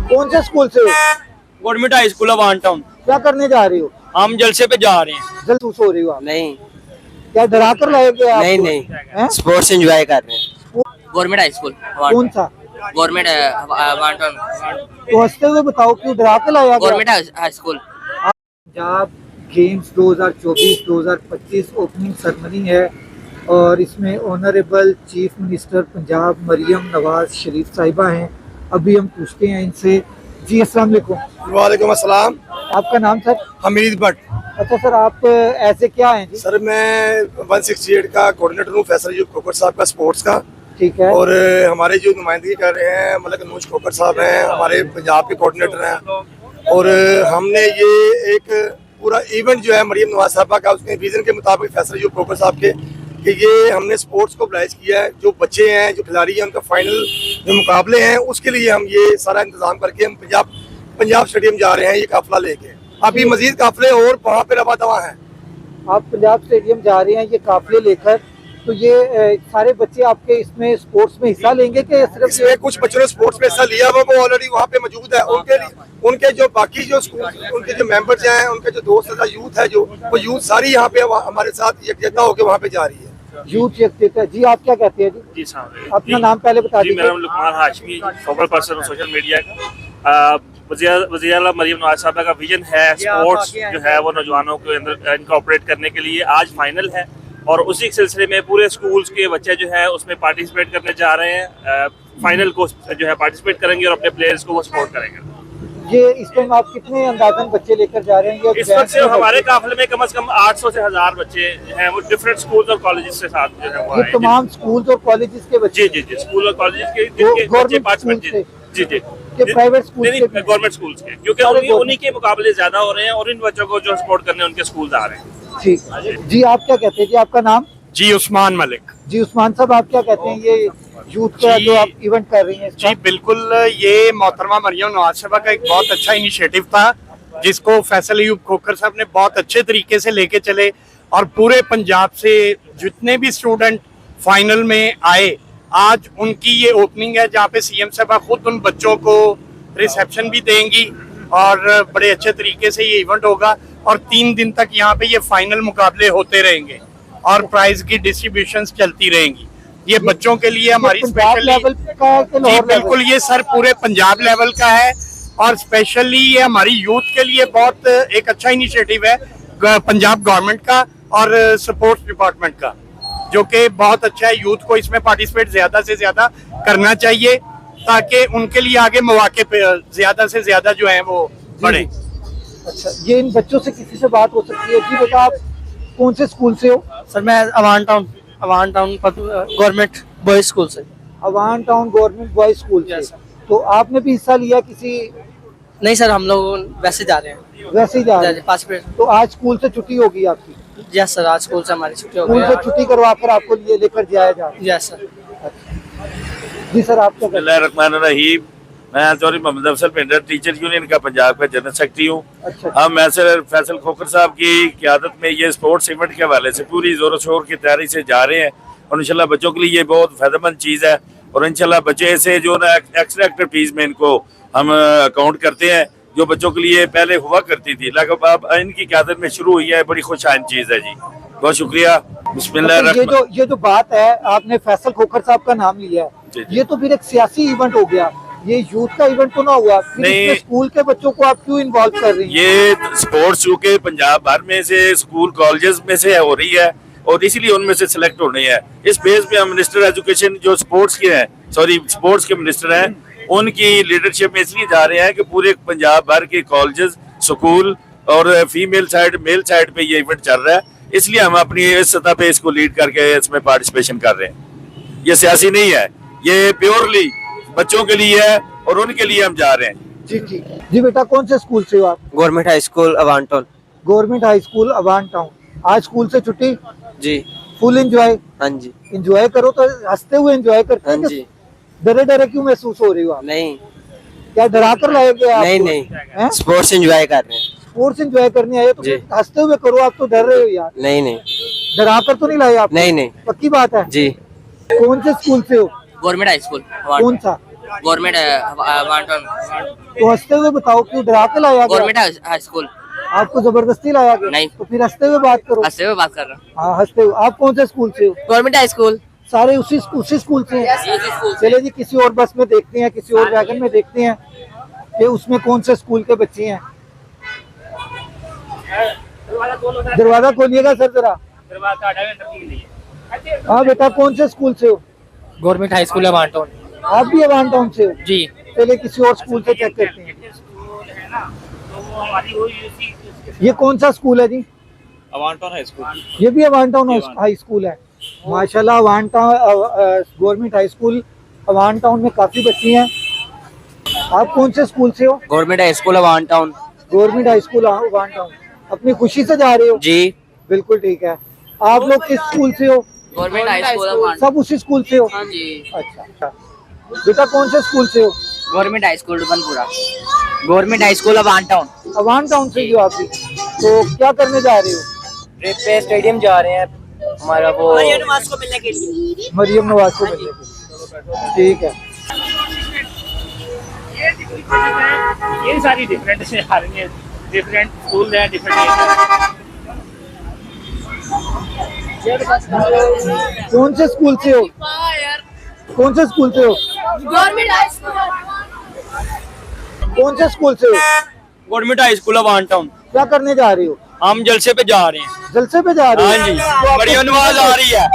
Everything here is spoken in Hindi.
कौन से स्कूल से हो? Government high school Awan town. क्या करने जा रहे हो? हम जलसे पे जा रहे हैं। जलूस हो रही हो आप? नहीं क्या डरा कर लाए गए आप? नहीं नहीं, स्पोर्ट्स एंजॉय कर रहे हैं। गवर्नमेंट हाई स्कूल कौन सा? गवर्नमेंट वांटन तो हंसते हुए बताओ क्यों डरा के लाया गया? Government high school. Punjab games 2024-2025 opening ceremony है और इसमें honourable chief minister Punjab Maryam Nawaz Sharif साहिबा हैं। अभी हम पूछते हैं इनसे। जी अस्सलाम वालेकुम। वालेकुम अस्सलाम। आपका नाम सर? हमीद भट्ट। अच्छा सर, आप ऐसे क्या हैं जी? सर मैं 168 का कोऑर्डिनेटर हूँ, फैसल यूब खोखर साहब का स्पोर्ट्स का। ठीक है। और हमारे जो नुमाइंदगी कर रहे हैं मलिक नूज खोखर साहब हैं, हमारे पंजाब के कोऑर्डिनेटर हैं। और हमने ये एक पूरा इवेंट जो है मरियम नवाज साहबा का, उसके विजन के मुताबिक फैसल यूब खोखर साहब के, कि ये हमने स्पोर्ट्स को ब्लाइज किया है। जो बच्चे हैं, जो खिलाड़ी हैं, उनका फाइनल जो मुकाबले हैं उसके लिए हम ये सारा इंतजाम करके हम पंजाब स्टेडियम जा रहे हैं ये काफिला लेके। अभी मजीद काफिले और वहाँ पे रवा दवा हैं। आप पंजाब स्टेडियम जा रहे हैं ये काफिले लेकर, तो ये सारे बच्चे आपके इसमें स्पोर्ट्स में हिस्सा लेंगे कि सिर्फ? इसमें कुछ बच्चों ने स्पोर्ट्स में हिस्सा लिया हुआ, वो ऑलरेडी वहाँ पे मौजूद है। उनके जो बाकी जो स्कूल, उनके जो मेंबर्स हैं, उनके जो दोस्त का यूथ है, जो वो यूथ सारी यहाँ पे हमारे साथ यकजहता होकर वहाँ पे जा रही है। यूथ यकजहता। जी आप क्या कहते हैं जी? जी साहब, अपना नाम पहले बता दीजिए। मेरा नाम Luqman Hashmi, focal person social media का। वज़ीर आला मरियम नवाज साहबा का विजन है स्पोर्ट्स जो है वो नौजवानों के अंदर इनकॉर्पोरेट करने के लिए। आज फाइनल है और उसी सिलसिले में पूरे स्कूल्स के बच्चे जो है उसमें पार्टिसिपेट करने जा रहे हैं। फाइनल को जो है पार्टिसिपेट करेंगे और अपने प्लेयर्स को वो सपोर्ट करेंगे। ये इस टाइम आप कितने अंदाजन बच्चे लेकर जा रहे हैं? इस वक्त से हमारे काफिले में कम से कम 800 से 1000 बच्चे हैं, वो डिफरेंट स्कूल्स और कॉलेजेस के साथ जो है वो ये तमाम स्कूल्स और कॉलेजेस के बच्चे? जी जी जी, स्कूल और कॉलेजेस के जिनके बच्चे पार्टिसिपेट। जी जी, प्राइवेट स्कूल नहीं, गवर्नमेंट स्कूल्स के, क्योंकि उन्हीं के मुकाबले ज्यादा हो रहे हैं और इन बच्चों को जो सपोर्ट करने उनके स्कूल आ रहे हैं। ठीक। जी आप क्या कहते हैं जी? आपका नाम? जी उस्मान मलिक। जी उस्मान साहब, आप क्या कहते हैं ये यूथ का जो आप इवेंट कर रही हैं? जी बिल्कुल, ये मोहतरमा मरियम नवाज साहबा का एक बहुत अच्छा इनिशिएटिव था जिसको फैसल यूब खोखर साहब ने बहुत अच्छे तरीके से लेके चले और पूरे पंजाब से जितने भी स्टूडेंट फाइनल में आए, आज उनकी ये ओपनिंग है जहाँ पे सीएम साहबा खुद उन बच्चों को रिसेप्शन भी देंगी और बड़े अच्छे तरीके से ये इवेंट होगा और 3 दिन तक यहाँ पे ये फाइनल मुकाबले होते रहेंगे और प्राइज की डिस्ट्रीब्यूशन चलती रहेंगी। ये बच्चों के लिए हमारी स्पेशली जी बिल्कुल, ये सर पूरे पंजाब लेवल का है और स्पेशली ये हमारी यूथ के लिए बहुत एक अच्छा इनिशिएटिव है पंजाब गवर्नमेंट का और स्पोर्ट्स डिपार्टमेंट का, जो कि बहुत अच्छा है। यूथ को इसमें पार्टिसिपेट ज्यादा से ज्यादा करना चाहिए ताकि उनके लिए आगे मौके पे ज्यादा से ज्यादा जो है वो बढ़े। अच्छा, ये इन बच्चों से किसी से बात हो सकती है? जी बेटा, आप कौन से स्कूल से हो? सर मैं Awan town government boys school से। Awan town government boys school से। तो आपने भी हिस्सा लिया किसी? नहीं सर, हम लोग वैसे जा रहे हैं। वैसे ही जा रहे हैं। तो आज स्कूल से छुट्टी होगी आपकी? यस सर, आज स्कूल से हमारी छुट्टी हो गई। स्कूल से छुट्टी करवा कर आपको ये लेकर जाया जा रहा है? Yes sir. जी सर, आप क्या कहते हैं? बिस्मिल्लाहिर्रहमानिर्रहीम। मैं चौधरी मोहम्मद अफजल पिंडर टीचर यूनियन का पंजाब का जनरल सेक्रेटरी हूँ। अच्छा। हम ऐसे फैसल खोखर साहब की क़यादत में ये स्पोर्ट्स इवेंट के हवाले से पूरी जोर शोर की तैयारी से जा रहे हैं और इंशाल्लाह बच्चों के लिए ये बहुत फायदेमंद चीज़ है और इंशाल्लाह बच्चे से जो ना एक्स्ट्रा एक्टिविटीज़ में इनको हम अकाउंट करते हैं जो बच्चों के लिए पहले हुआ करती थी, लेकिन अब इनकी क़यादत में शुरू हुई है। बड़ी खुशहाल चीज़ है जी, बहुत शुक्रिया। बिस्मिल्लाह। ये जो बात है, आपने फैसल खोखर साहब का नाम लिया है, ये तो फिर एक सियासी इवेंट हो गया, ये यूथ का इवेंट तो ना हुआ। नहीं, स्कूल के बच्चों को आप क्यों इन्वॉल्व कर रही हैं? ये स्पोर्ट्स चूँकि पंजाब भर में से स्कूल कॉलेजेस में से हो रही है और इसीलिए उनमें से सिलेक्ट होनी है। इस बेस पे हम मिनिस्टर एजुकेशन जो स्पोर्ट्स के हैं, स्पोर्ट्स के मिनिस्टर हैं, उनकी लीडरशिप में इसलिए जा रहे हैं कि पूरे पंजाब भर के कॉलेजेस, स्कूल और फीमेल साइड, मेल साइड पे ये इवेंट चल रहा है, इसलिए हम अपनी इस सतह पे इसको लीड करके इसमें पार्टिसिपेशन कर रहे हैं। ये सियासी नहीं है, ये प्योरली बच्चों के लिए है और उनके लिए हम जा रहे हैं। जी ठीक। जी बेटा, कौन से स्कूल से हो आप? Government high school Awan town. Government high school Awan town. आज स्कूल से छुट्टी? जी। Full enjoy? हाँ जी। एंजॉय करो तो हंसते हुए एंजॉय करते हैं। हाँ जी। डरे डरे क्यों महसूस हो रही हो आप? नहीं। क्या डरा कर लाए गए आप? नहीं नहीं, स्पोर्ट्स एंजॉय कर रहे हैं। स्पोर्ट्स एंजॉय करने आए तो हंसते हुए करो, आप तो डर रहे हो यार। नहीं नहीं, डरा कर तो नहीं लाए आप? नहीं नहीं, पक्की बात है? जी। कौन से स्कूल से हो? Government high school. कौन सा? गवर्नमेंट अवान टाउन तो हंसते हुए बताओ, क्यों डरा के लाया गया? Government high school. आपको जबरदस्ती लाया गया? नहीं। तो फिर हंसते हुए बात करो। हंसते हुए बात कर रहा हूँ। हाँ हंसते हुए। आप कौन से स्कूल से हो? Government high school. सारे उसी स्कूल से हैं? चले जी, किसी और बस में देखते हैं, किसी और वैगन में देखते हैं कि उसमें कौन से स्कूल के बच्चे हैं। दरवाजा खोलिएगा सर जरा। हाँ बेटा, कौन से स्कूल से हो? Government high school Awan town. आप भी अवान टाउन से हो? जी। चले किसी और स्कूल से चेक करते हैं। ये कौन सा स्कूल है जी? Awan town high school. ये भी अवान टाउन हाई स्कूल है। माशाल्लाह, Awan town government high school Awan town में काफी बच्चे हैं। आप कौन से स्कूल से हो? Government high school Awan town. Government high school Awan town. अपनी खुशी से जा रहे हो? जी। बिल्कुल ठीक है। आप लोग किस स्कूल से हो? Government high school. सब उसी स्कूल से हो? हाँ जी। अच्छा। बेटा कौन से स्कूल से हो? Government high school Banpura. Government high school Awan town. Awan town से ही हो आप भी? तो क्या करने जा रहे हो? ट्रिप पे स्टेडियम जा रहे हैं, हमारा वो मरियम नवाज को मिलने के लिए। ठीक है। ये सारी डिफरेंट से आ रही है, डिफरेंट स्कूल है, डिफरेंट। कौन से स्कूल से हो? कौन से स्कूल से हो? Government high school. कौन से स्कूल से हो? Government high school Awan town. क्या करने जा रहे हो? हम जलसे पे जा रहे हैं। जलसे पे जा रहे हो? हाँ जी, तो आपको मरियम नवाज आ रही है।